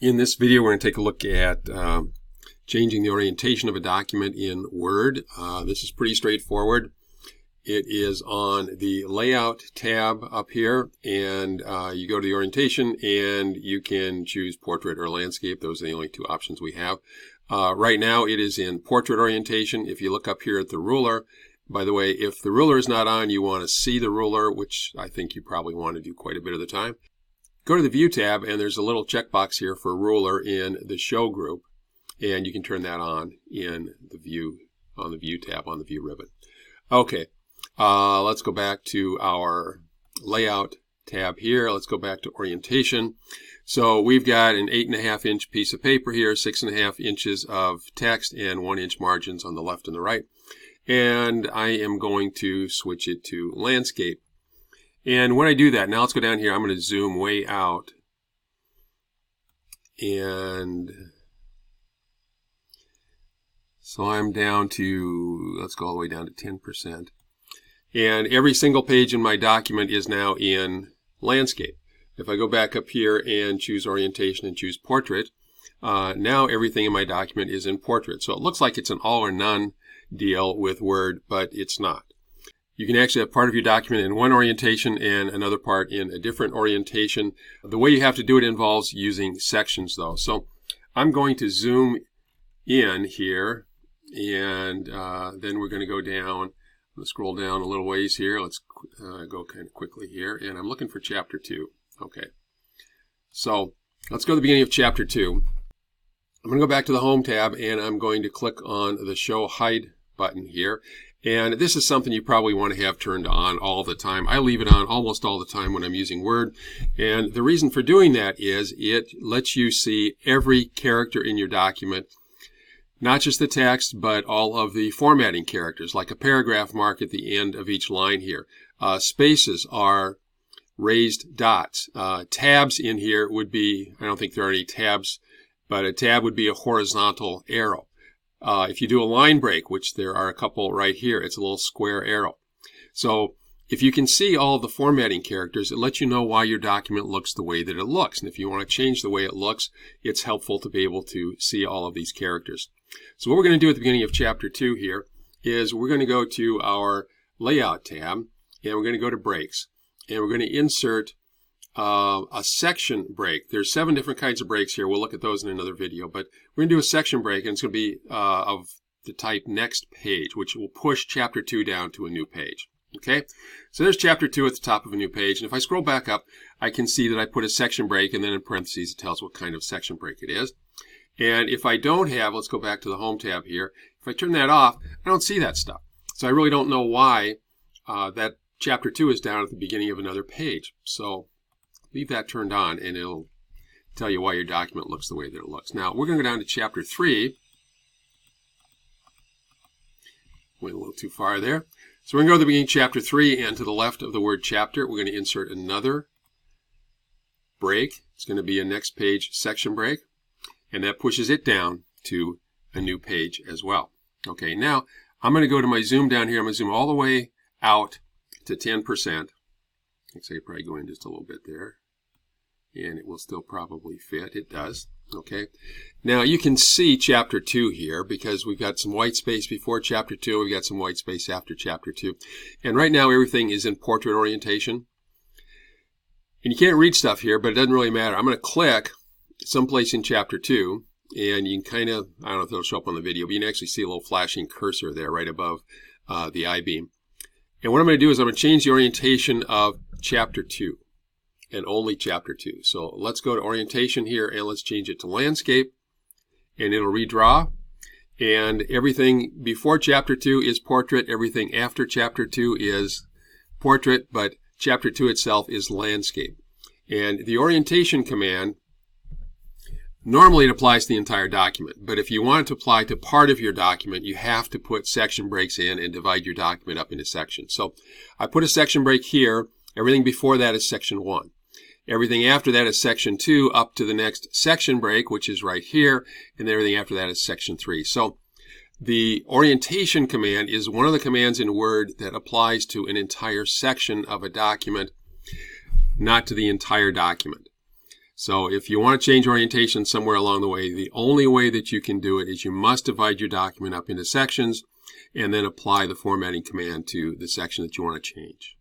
In this video, we're going to take a look at changing the orientation of a document in Word. This is pretty straightforward. It is on the Layout tab up here, and you go to the orientation, and you can choose Portrait or Landscape. Those are the only two options we have. Right now, it is in Portrait orientation. If you look up here at the ruler, by the way, if the ruler is not on, you want to see the ruler, which I think you probably want to do quite a bit of the time. Go to the View tab, and there's a little checkbox here for ruler in the Show group, and you can turn that on in the View, on the View tab on the View ribbon. Okay, let's go back to our Layout tab here. Let's go back to Orientation. So we've got an 8.5 inch piece of paper here, 6.5 inches of text, and 1 inch margins on the left and the right. And I am going to switch it to Landscape. And when I do that, now let's go down here. I'm going to zoom way out. And so I'm down to, let's go all the way down to 10%. And every single page in my document is now in Landscape. If I go back up here and choose Orientation and choose Portrait, now everything in my document is in Portrait. So it looks like it's an all or none deal with Word, but it's not. You can actually have part of your document in one orientation and another part in a different orientation. The way you have to do it involves using sections, though. So I'm going to zoom in here, and then we're going to go down. I'm going to scroll down a little ways here. Let's go kind of quickly here, and I'm looking for Chapter 2. Okay. So let's go to the beginning of Chapter 2. I'm going to go back to the Home tab, and I'm going to click on the Show Hide button here. And this is something you probably want to have turned on all the time. I leave it on almost all the time when I'm using Word. And the reason for doing that is it lets you see every character in your document, not just the text, but all of the formatting characters, like a paragraph mark at the end of each line here. Spaces are raised dots. Tabs in here would be, I don't think there are any tabs, but a tab would be a horizontal arrow. If you do a line break, which there are a couple right here, it's a little square arrow. So if you can see all of the formatting characters, it lets you know why your document looks the way that it looks. And if you want to change the way it looks, it's helpful to be able to see all of these characters. So what we're going to do at the beginning of Chapter 2 here is we're going to go to our Layout tab, and we're going to go to Breaks. And we're going to insert a section break. There's 7 different kinds of breaks here. We'll look at those in another video, but we're going to do a section break, and it's going to be of the type Next Page, which will push Chapter 2 down to a new page. Okay, so there's Chapter 2 at the top of a new page, and if I scroll back up, I can see that I put a section break, and then in parentheses it tells what kind of section break it is. And if I don't have, let's go back to the Home tab here, if I turn that off, I don't see that stuff. So I really don't know why that Chapter 2 is down at the beginning of another page. So leave that turned on, and it'll tell you why your document looks the way that it looks. Now, we're going to go down to Chapter 3. Went a little too far there. So we're going to go to the beginning of Chapter 3, and to the left of the word chapter, we're going to insert another break. It's going to be a Next Page section break, and that pushes it down to a new page as well. Okay, now I'm going to go to my zoom down here. I'm going to zoom all the way out to 10%. Actually, I probably go in just a little bit there, and it will still probably fit. It does. Okay. Now you can see Chapter 2 here because we've got some white space before Chapter 2. We've got some white space after Chapter 2. And right now everything is in Portrait orientation. And you can't read stuff here, but it doesn't really matter. I'm going to click someplace in Chapter 2, and you can kind of, I don't know if it'll show up on the video, but you can actually see a little flashing cursor there right above the I-beam. And what I'm going to do is I'm going to change the orientation of Chapter 2, and only Chapter 2. So let's go to Orientation here, and let's change it to Landscape, and it'll redraw. And everything before Chapter 2 is Portrait. Everything after Chapter 2 is Portrait, but Chapter 2 itself is Landscape. And the Orientation command, normally it applies to the entire document, but if you want it to apply to part of your document, you have to put section breaks in and divide your document up into sections. So I put a section break here. Everything before that is Section 1. Everything after that is Section 2 up to the next section break, which is right here, and then everything after that is Section 3. So the orientation command is one of the commands in Word that applies to an entire section of a document, not to the entire document. So if you want to change orientation somewhere along the way, the only way that you can do it is you must divide your document up into sections and then apply the formatting command to the section that you want to change.